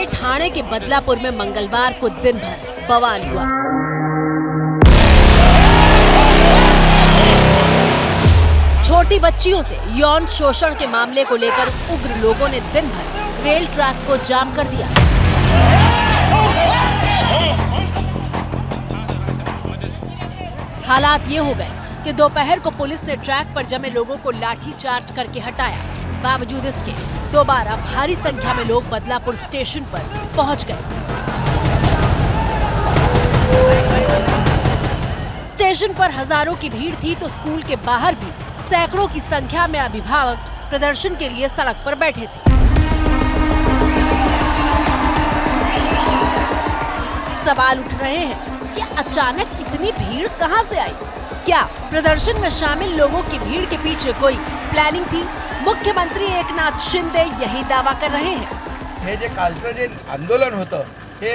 वहीं ठाणे के बदलापुर में मंगलवार को दिन भर बवाल हुआ। छोटी बच्चियों से यौन शोषण के मामले को लेकर उग्र लोगों ने दिन भर रेल ट्रैक को जाम कर दिया। हालात ये हो गए कि दोपहर को पुलिस ने ट्रैक पर जमे लोगों को लाठी चार्ज करके हटाया। बावजूद इसके दोबारा भारी संख्या में लोग बदलापुर स्टेशन पर पहुंच गए। स्टेशन पर हजारों की भीड़ थी तो स्कूल के बाहर भी सैकड़ों की संख्या में अभिभावक प्रदर्शन के लिए सड़क पर बैठे थे। सवाल उठ रहे हैं, क्या अचानक इतनी भीड़ कहां से आई? क्या प्रदर्शन में शामिल लोगों की भीड़ के पीछे कोई प्लानिंग थी? मुख्यमंत्री एकनाथ शिंदे यही दावा कर रहे हैं। हे जे कालचं जे आंदोलन होतं हे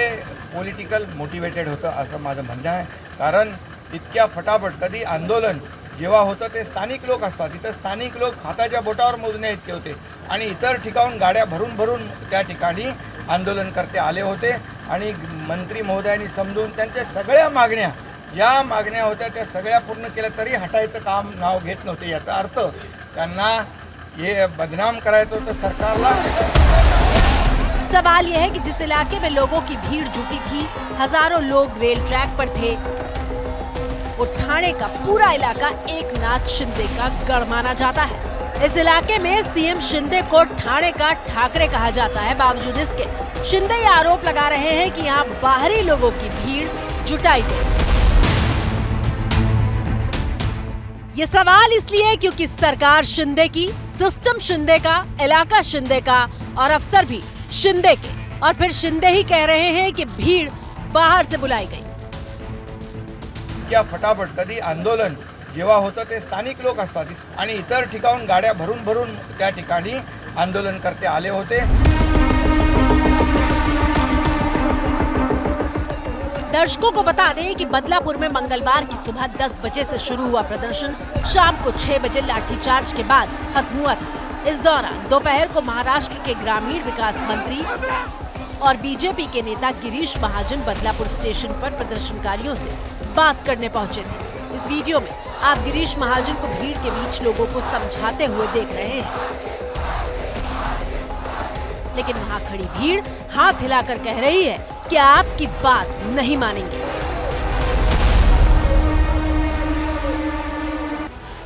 पॉलिटिकल मोटिवेटेड होतं असं माझं म्हणणं आहे। कारण इतक्या फटाफट कधी आंदोलन जेव्हा होतं ते स्थानिक लोक असतात, इथं स्थानिक लोक हाताच्या बोटावर मोजण्या इतके होते आणि इतर ठिकाणून गाड्या भरून भरून त्या ठिकाणी आंदोलनकर्ते आले होते आणि मंत्री महोदयांनी समजून त्यांच्या सगळ्या मागण्या या मागण्या होत्या त्या सगळ्या पूर्ण केल्या तरी हटायचं काम नाव घेत नव्हते। याचा अर्थ त्यांना ये बदनाम करायचं होतं सरकारला। सवाल यह है कि जिस इलाके में लोगों की भीड़ जुटी थी, हजारों लोग रेल ट्रैक पर थे, वो ठाणे का पूरा इलाका एकनाथ शिंदे का गढ़ माना जाता है। इस इलाके में सीएम शिंदे को ठाणे का ठाकरे कहा जाता है। बावजूद इसके शिंदे ये आरोप लगा रहे हैं कि यहाँ बाहरी लोगों की भीड़ जुटाई गई। ये सवाल इसलिए क्योंकि सरकार शिंदे की, सिस्टम शिंदे का, इलाका शिंदे का और अफसर भी शिंदे के, और फिर शिंदे ही कह रहे हैं कि भीड़ बाहर से बुलाई गई। क्या फटाफट कधी आंदोलन जेव्हा होतं ते स्थानिक लोक असतात आणि इतर ठिकाणून गाड्या भरून भरून त्या ठिकाणी आंदोलनकर्ते आले होते। दर्शकों को बता दें कि बदलापुर में मंगलवार की सुबह 10 बजे से शुरू हुआ प्रदर्शन शाम को 6 बजे लाठीचार्ज के बाद खत्म हुआ था। इस दौरान दोपहर को महाराष्ट्र के ग्रामीण विकास मंत्री और बीजेपी के नेता गिरीश महाजन बदलापुर स्टेशन पर प्रदर्शनकारियों से बात करने पहुंचे थे। इस वीडियो में आप गिरीश महाजन को भीड़ के बीच लोगों को समझाते हुए देख रहे हैं, लेकिन वहां खड़ी भीड़ हाथ हिलाकर कह रही है कि आपकी बात नहीं मानेंगे।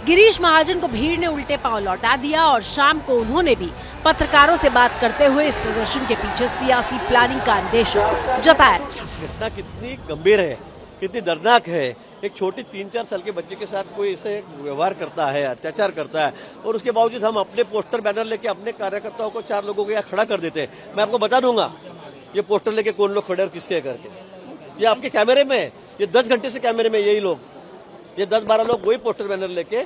गिरीश महाजन को भीड़ ने उल्टे पांव लौटा दिया और शाम को उन्होंने भी पत्रकारों से बात करते हुए इस प्रदर्शन के पीछे सियासी प्लानिंग का अंदेशा जताया। घटना कितनी गंभीर है, कितनी दर्दनाक है। एक छोटी 3-4 साल के बच्चे के साथ कोई ऐसे व्यवहार करता है, अत्याचार करता है, और उसके बावजूद हम अपने पोस्टर बैनर लेके अपने कार्यकर्ताओं को 4 लोगों को यहाँ खड़ा कर देते हैं। मैं आपको बता दूंगा ये पोस्टर लेके कौन लोग खड़े और किसके करके। ये आपके कैमरे में, ये 10 घंटे से कैमरे में यही लोग, ये 10-12 लोग वही पोस्टर बैनर लेके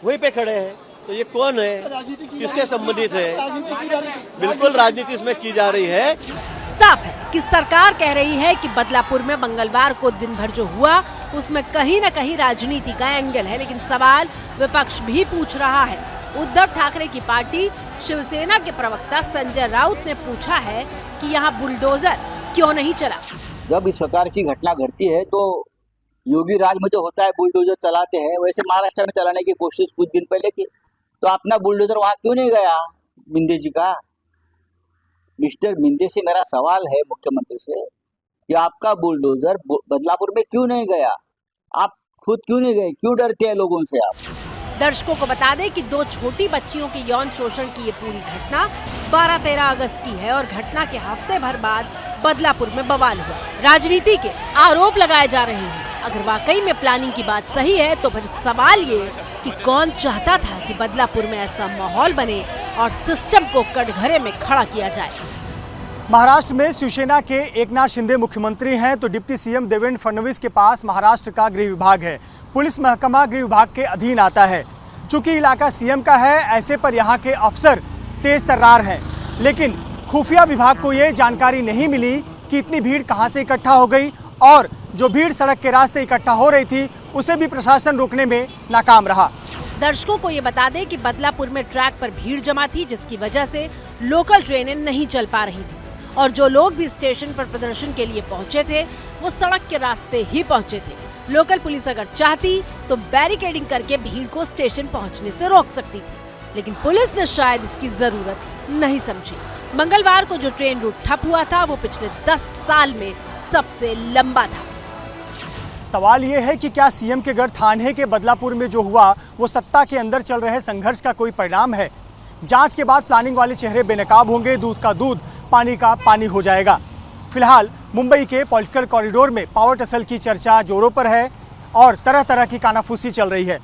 वहीं पे खड़े हैं। तो ये कौन है, किसके संबंधित है? बिल्कुल राजनीति इसमें की जा रही है। साफ है कि सरकार कह रही है कि बदलापुर में मंगलवार को दिन भर जो हुआ उसमें कहीं न कहीं राजनीति का एंगल है, लेकिन सवाल विपक्ष भी पूछ रहा है। उद्धव ठाकरे की पार्टी शिवसेना के प्रवक्ता संजय राउत ने पूछा है कि यहाँ बुलडोजर क्यों नहीं चला। जब इस प्रकार की घटना घटती है तो योगी राज में जो होता है बुलडोजर चलाते हैं, वैसे महाराष्ट्र में चलाने की कोशिश कुछ दिन पहले की, तो अपना बुलडोजर वहाँ क्यों नहीं गया मिंदे जी का? मिस्टर मिंदे से मेरा सवाल है मुख्यमंत्री से कि आपका बुलडोजर बदलापुर में क्यों नहीं गया? आप खुद क्यों नहीं गए? क्यों डरते हैं लोगों से आप? दर्शकों को बता दें कि 2 छोटी बच्चियों के यौन शोषण की ये पूरी घटना 12-13 अगस्त की है और घटना के हफ्ते भर बाद बदलापुर में बवाल हुआ। राजनीति के आरोप लगाए जा रहे हैं। अगर वाकई में प्लानिंग की बात सही है तो फिर सवाल ये कि कौन चाहता था कि बदलापुर में ऐसा माहौल बने और सिस्टम को कटघरे में खड़ा किया जाए। महाराष्ट्र में शिवसेना के एकनाथ शिंदे मुख्यमंत्री हैं तो डिप्टी सीएम देवेंद्र फडणवीस के पास महाराष्ट्र का गृह विभाग है। पुलिस महकमा गृह विभाग के अधीन आता है। चूंकि इलाका सीएम का है, ऐसे पर यहाँ के अफसर तेज तर्रार हैं, लेकिन खुफिया विभाग को ये जानकारी नहीं मिली कि इतनी भीड़ कहाँ से इकट्ठा हो गई, और जो भीड़ सड़क के रास्ते इकट्ठा हो रही थी उसे भी प्रशासन रोकने में नाकाम रहा। दर्शकों को ये बता दें कि बदलापुर में ट्रैक पर भीड़ जमा थी, जिसकी वजह से लोकल ट्रेनें नहीं चल पा रही थी और जो लोग भी स्टेशन पर प्रदर्शन के लिए पहुंचे थे वो सड़क के रास्ते ही पहुंचे थे। लोकल पुलिस अगर चाहती तो बैरिकेडिंग करके भीड़ को स्टेशन पहुंचने से रोक सकती थी, लेकिन पुलिस ने शायद इसकी जरूरत नहीं समझी। मंगलवार को जो ट्रेन रूट ठप हुआ था वो पिछले 10 साल में सबसे लंबा था। सवाल ये है कि क्या सीएम के गढ़ थाने के बदलापुर में जो हुआ वो सत्ता के अंदर चल रहे संघर्ष का कोई परिणाम है? जांच के बाद प्लानिंग वाले चेहरे बेनकाब होंगे, दूध का दूध पानी का पानी हो जाएगा। फिलहाल मुंबई के पॉलिटिकल कॉरिडोर में पावर टसल की चर्चा जोरों पर है और तरह तरह की कानाफूसी चल रही है।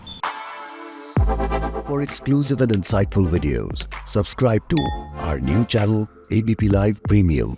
For exclusive and insightful videos, subscribe to our new channel ABP Live Premium.